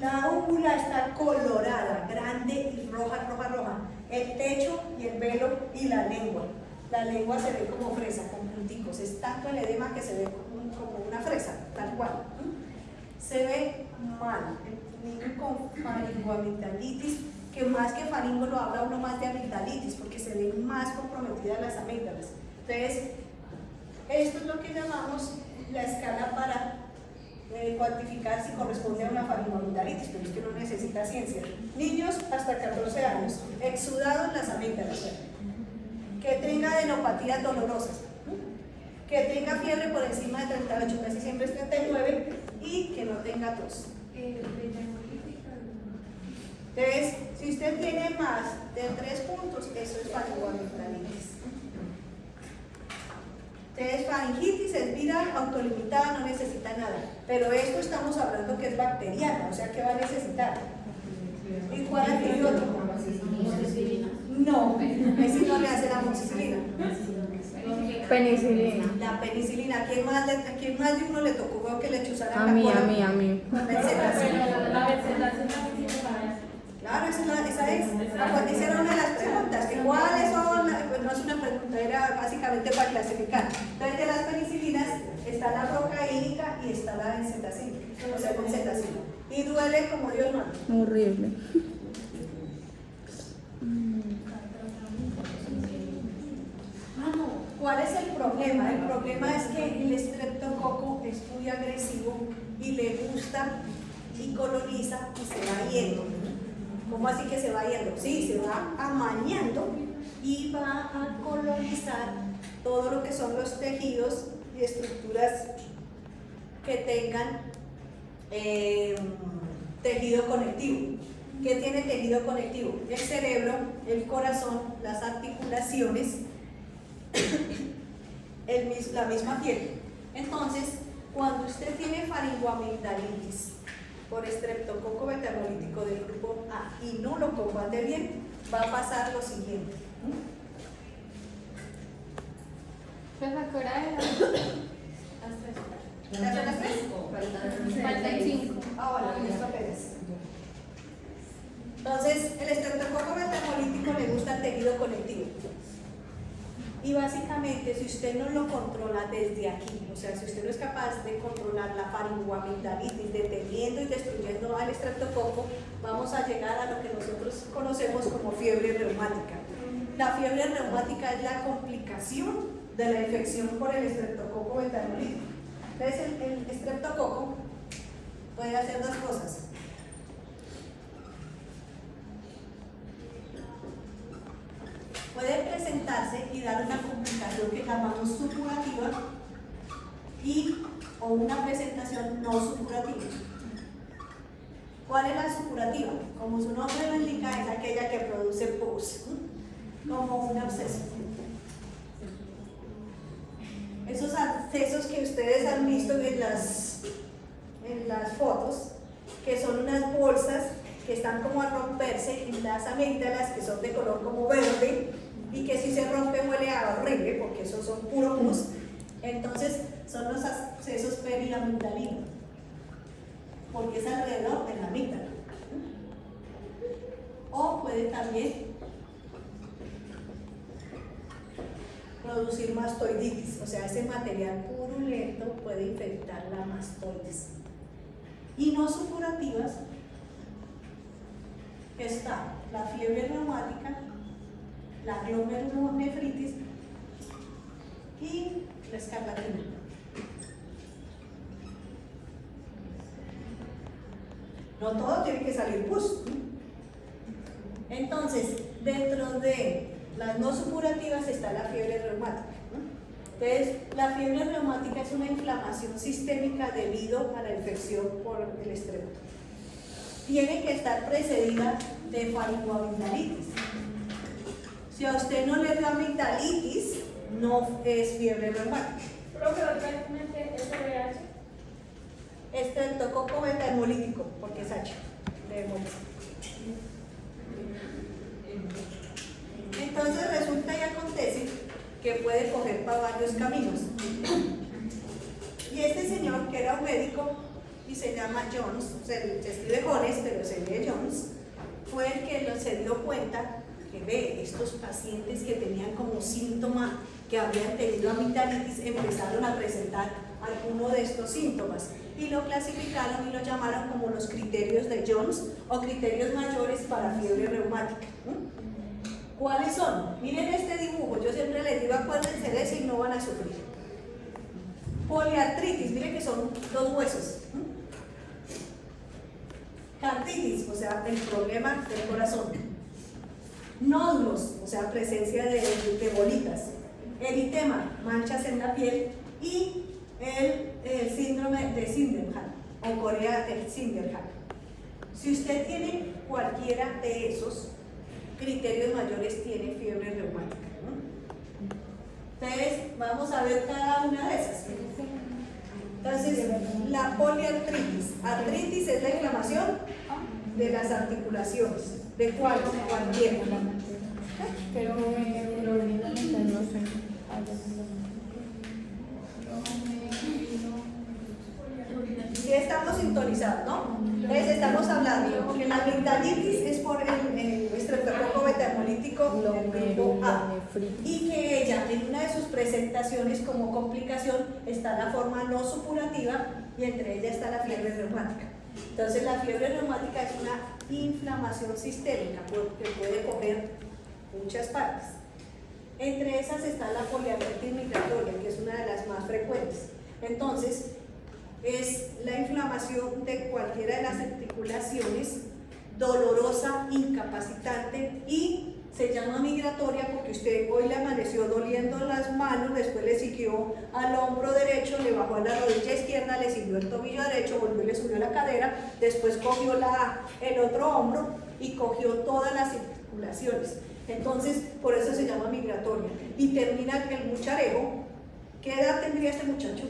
La úvula está colorada, grande y roja, roja, roja. El techo y el velo y la lengua. La lengua se ve como fresa, con punticos. Es tanto el edema que se ve como una fresa, tal cual. Se ve mal. El niño con faringoamigdalitis, que más que faringo lo habla uno más de amigdalitis, porque se ven más comprometidas las amígdalas. Entonces, esto es lo que llamamos la escala para cuantificar si corresponde a una faringoamigdalitis, pero es que no necesita ciencia. Niños hasta 14 años, exudado en las amígdalas, que tenga adenopatías dolorosas, que tenga fiebre por encima de 38, casi siempre es 39, y que no tenga tos. Entonces, si usted tiene más de 3 puntos, eso es faringoamigdalitis. Entonces, faringitis es viral, autolimitada, no necesita nada. Pero esto estamos hablando que es bacteriana, o sea que va a necesitar. ¿Y cuál antibiótico? No, ese no le hace la amoxicilina. Penicilina. La penicilina, ¿a quién más de uno le tocó que le chuzaran A la mí, cola? a mí, a mí. Con bencetacina. La bencetacina sí sirve para eso. Claro, esa es. Esa era una de las preguntas, que cuáles son, pues no es una pregunta, era básicamente para clasificar. Entonces, de las penicilinas está la procaínica y está la bencetacina, o sea, bencetacina. Y duele como Dios manda. Horrible. problema? El problema es que el estreptococo es muy agresivo y le gusta y coloniza y se va yendo. ¿Cómo así que se va yendo? Sí, se va amañando y va a colonizar todo lo que son los tejidos y estructuras que tengan tejido conectivo. ¿Qué tiene tejido conectivo? El cerebro, el corazón, las articulaciones, la misma piel. Entonces, cuando usted tiene faringoamigdalitis por estreptococo beta-hemolítico del grupo A y no lo combate bien, va a pasar lo siguiente. Pues acuérdate de ¿Ya son las tres? faltan 5. Ah, bueno, listo, apenas. Entonces, el estreptococo beta-hemolítico le gusta el tejido conectivo. Y básicamente, si usted no lo controla desde aquí, o sea, si usted no es capaz de controlar la faringoamigdalitis, deteniendo y destruyendo al estreptococo, vamos a llegar a lo que nosotros conocemos como fiebre reumática. La fiebre reumática es la complicación de la infección por el estreptococo beta-hemolítico. Entonces, el estreptococo puede hacer dos cosas. Puede presentarse y dar una complicación que llamamos supurativa o una presentación no supurativa. ¿Cuál es la supurativa? Como su nombre lo indica, es aquella que produce pus, como un absceso. Esos abscesos que ustedes han visto en las fotos, que son unas bolsas que están como a romperse en las amígdalas, que son de color como verde, y que si se rompe huele a horrible, porque esos son puro pus. Entonces son los abscesos periamigdalinos, porque es alrededor de la amígdala. O puede también producir mastoiditis, o sea, ese material purulento puede infectar la mastoides. Y no supurativas, está la fiebre reumática, la glomerulonefritis y la escarlatina. No todo tiene que salir pus. Entonces, dentro de las no supurativas está la fiebre reumática. Entonces, la fiebre reumática es una inflamación sistémica debido a la infección por el estrepto. Tiene que estar precedida de faringoamigdalitis. Si a usted no le dio amigdalitis, no es fiebre reumática. Profe, realmente SBH. Estreptococo beta-hemolítico, porque es H de hemólisis. Entonces resulta y acontece que puede coger para varios caminos. Y este señor, que era un médico y se llama Jones, se escribe Jones, pero se lee Jones, fue el que se dio cuenta que ve estos pacientes que tenían como síntoma que habían tenido amigdalitis, empezaron a presentar alguno de estos síntomas y lo clasificaron y lo llamaron como los criterios de Jones o criterios mayores para fiebre reumática. ¿Cuáles son? Miren este dibujo, yo siempre les digo acuérdense de eso y no van a sufrir. Poliartritis, miren que son dos huesos. Carditis, o sea, el problema del corazón. Nódulos, o sea, presencia de bolitas. Eritema, manchas en la piel. Y el síndrome de Sydenham o Corea del Sydenham. Si usted tiene cualquiera de esos criterios mayores, tiene fiebre reumática, ¿no? Entonces, vamos a ver cada una de esas. Entonces, la poliartritis. Artritis es la inflamación de las articulaciones. ¿De cuál? Cualquiera. Pero no sé. Sí estamos sintonizados, ¿no? Entonces estamos hablando que la amigdalitis es por el estreptococo beta-hemolítico del grupo A y que ella en una de sus presentaciones como complicación está la forma no supurativa y entre ellas está la fiebre reumática. Entonces la fiebre reumática es una inflamación sistémica que puede coger muchas partes. Entre esas está la poliartritis migratoria, que es una de las más frecuentes. Entonces, es la inflamación de cualquiera de las articulaciones, dolorosa, incapacitante, y se llama migratoria porque usted hoy le amaneció doliendo las manos, después le siguió al hombro derecho, le bajó a la rodilla izquierda, le siguió el tobillo derecho, volvió y le subió la cadera, después cogió el otro hombro y cogió todas las articulaciones. Entonces, por eso se llama migratoria. Y termina el mucharejo. ¿Qué edad tendría este muchacho?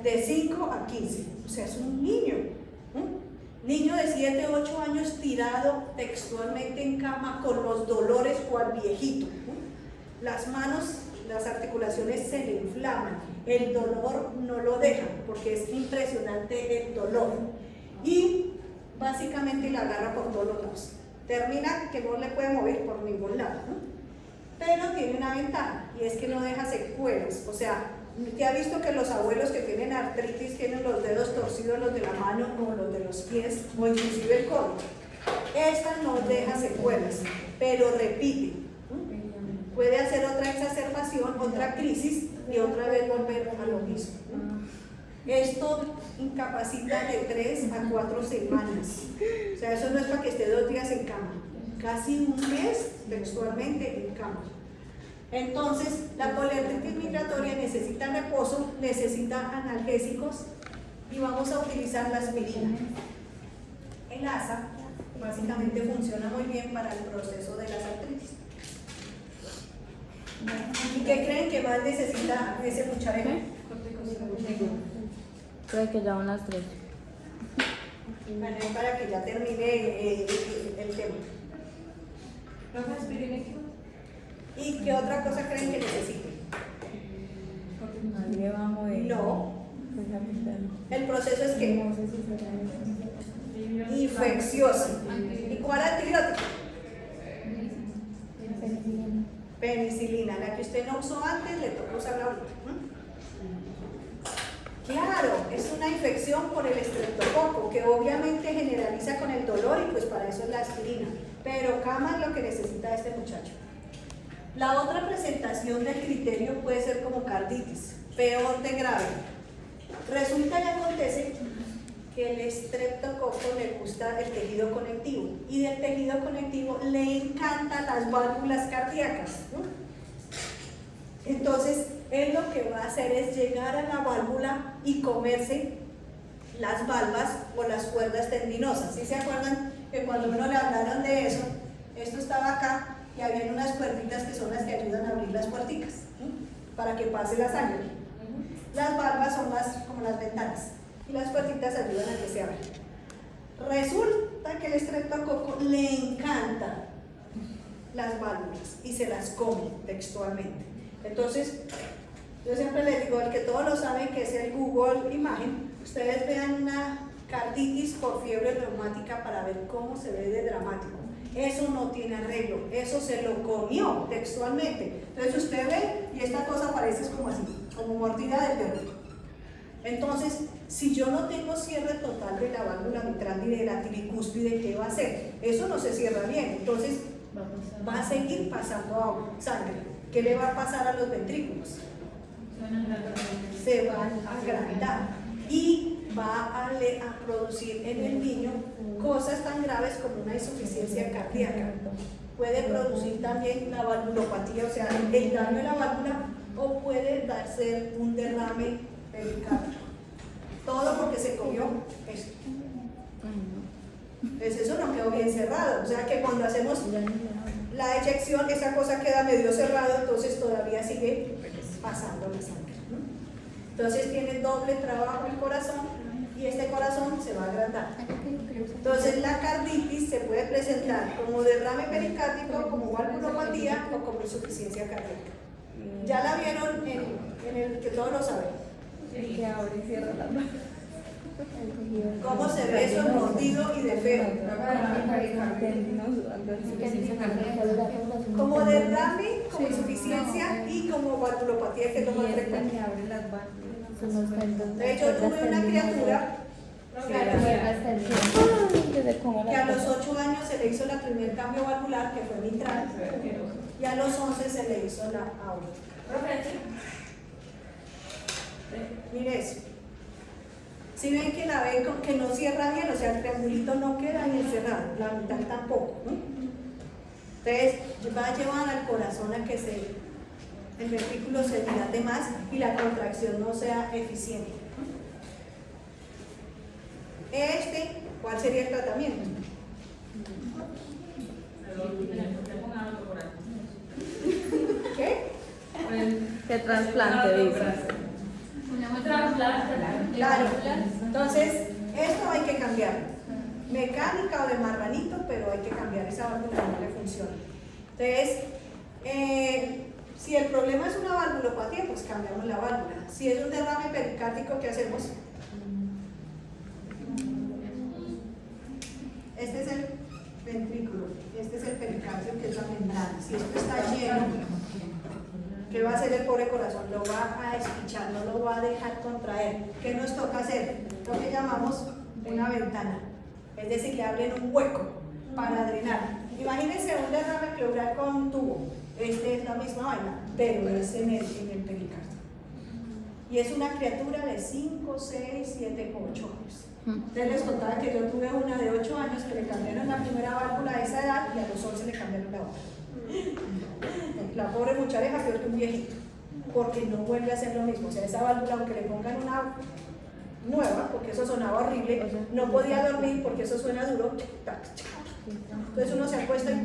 De 5 a 15. O sea, es un niño. Niño de 7, 8 años tirado textualmente en cama con los dolores cual viejito. Las manos, las articulaciones se le inflaman. El dolor no lo deja porque es impresionante el dolor. Y básicamente la agarra por todos los lados. Termina que no le puede mover por ningún lado, ¿no? Pero tiene una ventaja y es que no deja secuelas. O sea, ¿te ha visto que los abuelos que tienen artritis tienen los dedos torcidos, los de la mano o los de los pies o inclusive el codo? Esta no deja secuelas, pero repite. Puede hacer otra exacerbación, otra crisis y otra vez volver a lo mismo. Esto incapacita de 3 a 4 semanas. O sea, eso no es para que esté 2 días en cama. Casi un mes textualmente en cama. Entonces, la poliartritis migratoria necesita reposo, necesita analgésicos y vamos a utilizar la aspirina. El ASA básicamente funciona muy bien para el proceso de las artritis. ¿Y qué creen que más necesita ese mucharejo? Creo que ya van las 3. Bueno, para que ya termine el tema. ¿Y qué otra cosa creen que necesite? No. El proceso es que infeccioso. ¿Y cuál antibiótico? Penicilina, la que usted no usó antes, le toca usarla ahorita. Claro, es una infección por el estreptococo, que obviamente generaliza con el dolor y pues para eso es la aspirina. Pero cama es lo que necesita este muchacho. La otra presentación del criterio puede ser como carditis, peor de grave. Resulta y acontece que el estreptococo le gusta el tejido conectivo y del tejido conectivo le encantan las válvulas cardíacas, ¿no? Entonces, él lo que va a hacer es llegar a la válvula y comerse las valvas o las cuerdas tendinosas. ¿Sí se acuerdan que cuando uno le hablaron de eso, esto estaba acá y había unas cuerditas que son las que ayudan a abrir las puerticas, ¿no? Para que pase la sangre? Las valvas son como las ventanas y las puertitas ayudan a que se abran. Resulta que el estreptococo le encanta las válvulas y se las come textualmente. Entonces, yo siempre les digo, el que todos lo saben, que es el Google Imagen, ustedes vean una carditis por fiebre reumática para ver cómo se ve de dramático. Eso no tiene arreglo, eso se lo comió textualmente. Entonces usted ve y esta cosa parece como así, como mordida de perro. Entonces, si yo no tengo cierre total de la válvula mitral ni de la tricúspide, ¿qué va a hacer? Eso no se cierra bien, entonces va a seguir pasando sangre. ¿Qué le va a pasar a los ventrículos? Se van a agrandar y va a producir en el niño cosas tan graves como una insuficiencia cardíaca. Puede producir también la valvulopatía, o sea, el daño de la válvula, o puede darse un derrame pericárdico. Todo porque se comió esto. Entonces eso no quedó bien cerrado, o sea que cuando hacemos la eyección, esa cosa queda medio cerrada, entonces todavía sigue pasando la sangre, ¿no? Entonces tiene doble trabajo el corazón y este corazón se va a agrandar. Entonces la carditis se puede presentar como derrame pericárdico, como valvulopatía o como insuficiencia cardíaca. Ya la vieron en el que todos lo saben. Que abre y cierra las manos. ¿Cómo se ve eso mordido y de feo? Como derrame, como insuficiencia y como valvulopatía, que es lo más frecuente. De hecho, tuve una criatura desde cómo que a la los 8 años se le hizo la primer cambio valvular, que fue mitral, y a los 11 se le hizo la aorta. Mire eso. Si ven que la ven que no cierra bien, o sea, el triangulito no queda ni cerrado, la mitad tampoco, ¿no? Entonces va a llevar al corazón a que el ventrículo se dilate más y la contracción no sea eficiente. ¿Cuál sería el tratamiento? ¿Qué? que trasplante, dice. Claro. Entonces, esto hay que cambiarlo. Mecánica o de marranito, pero hay que cambiar esa válvula, no le funciona. Entonces, si el problema es una valvulopatía, pues cambiamos la válvula. Si es un derrame pericárdico, ¿qué hacemos? Este es el ventrículo, este es el pericardio, que es la membrana. Si esto está lleno, ¿qué va a hacer el pobre corazón? Lo va a espichar, no lo va a dejar contraer. ¿Qué nos toca hacer? Lo que llamamos una ventana. Es decir, le abren un hueco para drenar. Imagínense un derrame pleural con un tubo. Este es la misma vaina, pero es en el pericardio. Y es una criatura de 5, 6, 7, 8 años. Entonces les contaba que yo tuve una de 8 años que le cambiaron la primera válvula a esa edad y a los 11 le cambiaron la otra. La pobre muchacha peor que un viejito, porque no vuelve a hacer lo mismo. O sea, esa válvula, aunque le pongan una nueva, porque eso sonaba horrible, no podía dormir porque eso suena duro. Entonces uno se acuesta y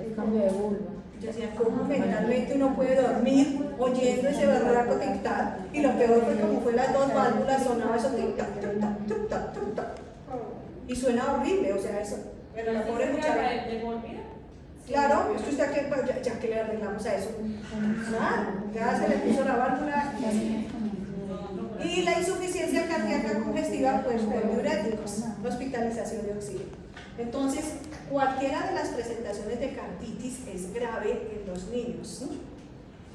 El cambio de vulva. yo decía, ¿cómo mentalmente uno puede dormir oyendo ese berraco tic-tac? Y lo peor fue como fue las dos válvulas, sonaba eso tic-tac, tic-tac, tic-tac, tic-tac. Y suena horrible, o sea, eso. Pero la pobre muchacha. Claro, es que usted ya que le arreglamos a eso. Nada, ya se le puso la válvula y así. Y la insuficiencia cardíaca congestiva, pues por diuréticos, hospitalización de oxígeno. Entonces, cualquiera de las presentaciones de carditis es grave en los niños, ¿no?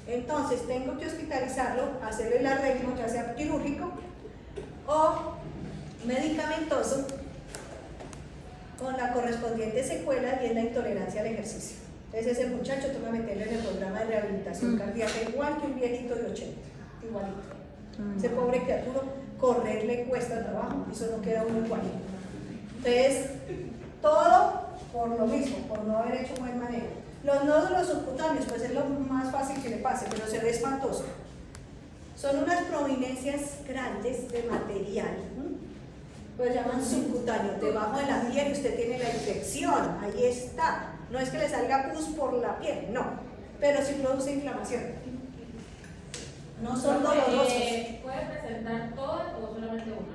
Entonces, tengo que hospitalizarlo, hacerle el arreglo, ya sea quirúrgico o medicamentoso, con la correspondiente secuela y es la intolerancia al ejercicio. Entonces, ese muchacho toca meterle en el programa de rehabilitación cardíaca igual que un viejito de 80, igualito. Ese pobre criatura, correr le cuesta trabajo, eso no queda uno igual. Entonces, todo por lo mismo, por no haber hecho buen manejo. Los nódulos subcutáneos, pues es lo más fácil que le pase, pero se ve espantoso. Son unas prominencias grandes de material, pues llaman subcutáneo, debajo de la piel, y usted tiene la infección, ahí está. No es que le salga pus por la piel, no, pero sí produce inflamación. No son dolorosos. ¿Puede presentar todas o solamente una?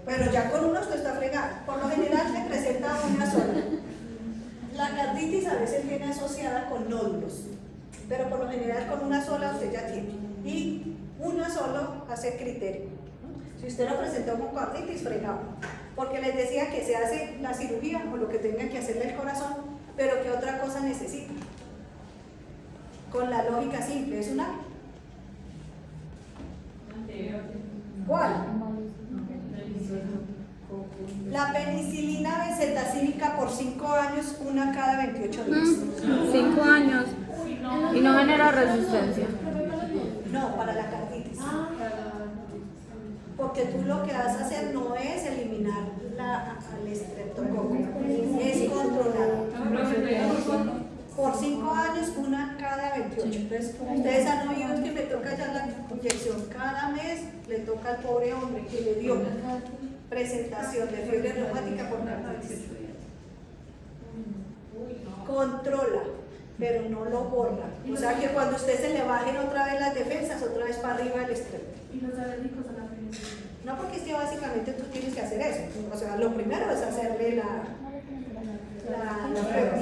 Pero ya con uno usted está fregado. Por lo general se presenta una sola. La carditis a veces viene asociada con nódulos, pero por lo general con una sola usted ya tiene. Y una sola hace criterio. Si usted lo presentó con carditis, fregado. Porque les decía que se hace la cirugía o lo que tengan que hacerle el corazón, pero que otra cosa necesita. Con la lógica simple, es una. ¿Cuál? La penicilina benzetacílica por 5 años, una cada 28 días. 5 años y no genera resistencia. No, para la carditis. Porque tú lo que vas a hacer no es eliminar al estreptococo, es controlar. Por 5 años, una cada 28. Entonces, ustedes han oído que me toca ya la inyección cada mes, le toca al pobre hombre que le dio presentación de fiebre reumática por carditis. Controla, pero no lo borra. O sea que cuando usted se le bajen otra vez las defensas, otra vez para arriba el estrés. ¿Y los alérgicos a la penicilina? No, porque es que básicamente tú tienes que hacer eso. O sea, lo primero es hacerle la prueba.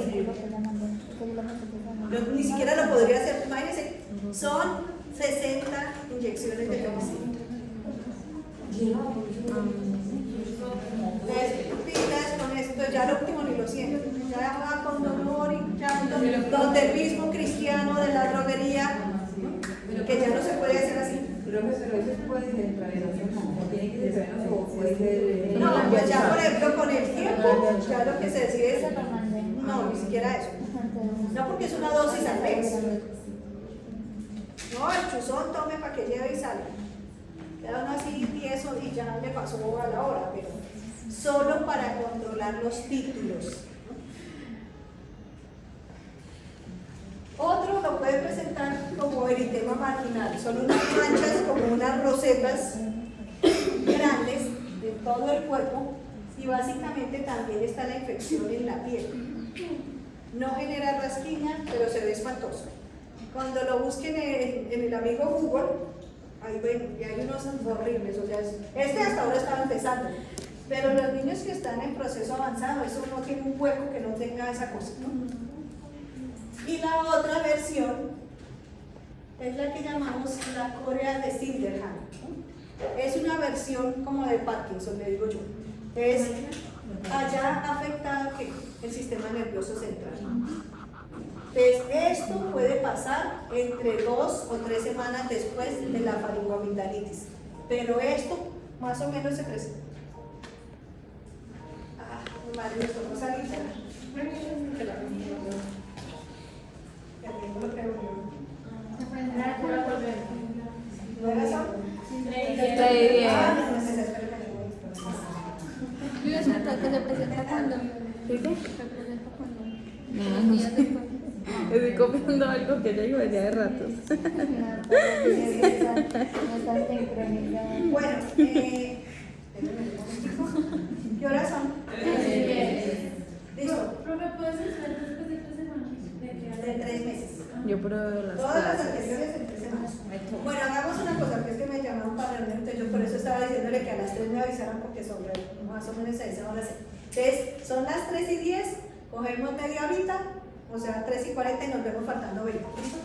Ni siquiera lo podría hacer, imagínense, son 60 inyecciones de penicilina. Pilas con esto, ya lo último ni lo siento, ya va con dolor y ya donde el mismo cristiano de la droguería, que ya no se puede hacer así. Profe, pero eso puede ser intravenoso, no tiene que ser venoso o puede ser. No, pues ya por ejemplo con el tiempo, ya lo que se decide es, Eso lo mandé. no, ni siquiera eso. No, porque es una dosis al mes. No, el chuzón tome para que lleve y salga. Queda uno así tieso y ya le pasó a la hora, pero solo para controlar los títulos. Otro lo puede presentar como eritema marginal. Son unas manchas como unas rosetas grandes de todo el cuerpo y básicamente también está la infección en la piel. No genera rasquiña, pero se ve espantoso. Cuando lo busquen en el amigo Google, ahí ven, y hay unos horribles, o sea, este hasta ahora estaba empezando, pero los niños que están en proceso avanzado, eso no tiene un hueco que no tenga esa cosa, ¿no? Y la otra versión es la que llamamos la Corea de Sinderham, ¿no? Es una versión como de Parkinson, le digo yo. Es allá afectado que el sistema nervioso central. Entonces, esto puede pasar entre 2 o 3 semanas después de la faringoamigdalitis, pero esto más o menos se presenta. Ah, mi madre me tocó salir. ¿No era eso? Yo iba a saltar que se presenta cuando. ¿Qué? Se presenta cuando. No, Los no días sé. después. Estoy copiando algo que ya iba ya de ratos. No estás sincronizado. Bueno, espérenme un momentico. ¿Qué horas son? ¿Listo? Profe, ¿puedes hacer después de 3 semanas? De 3 meses. Yo pruebo las Todas las clases. anteriores en 3 semanas. Bueno, hagamos una cosa, que es que me llamaron para reunir, entonces yo por eso estaba diciéndole que a las 3 me avisaran porque sobre más o menos a esa hora sí. Entonces, son las 3:10, cogemos media horita, o sea 3:40 y nos vemos faltando 20. ¿Listo?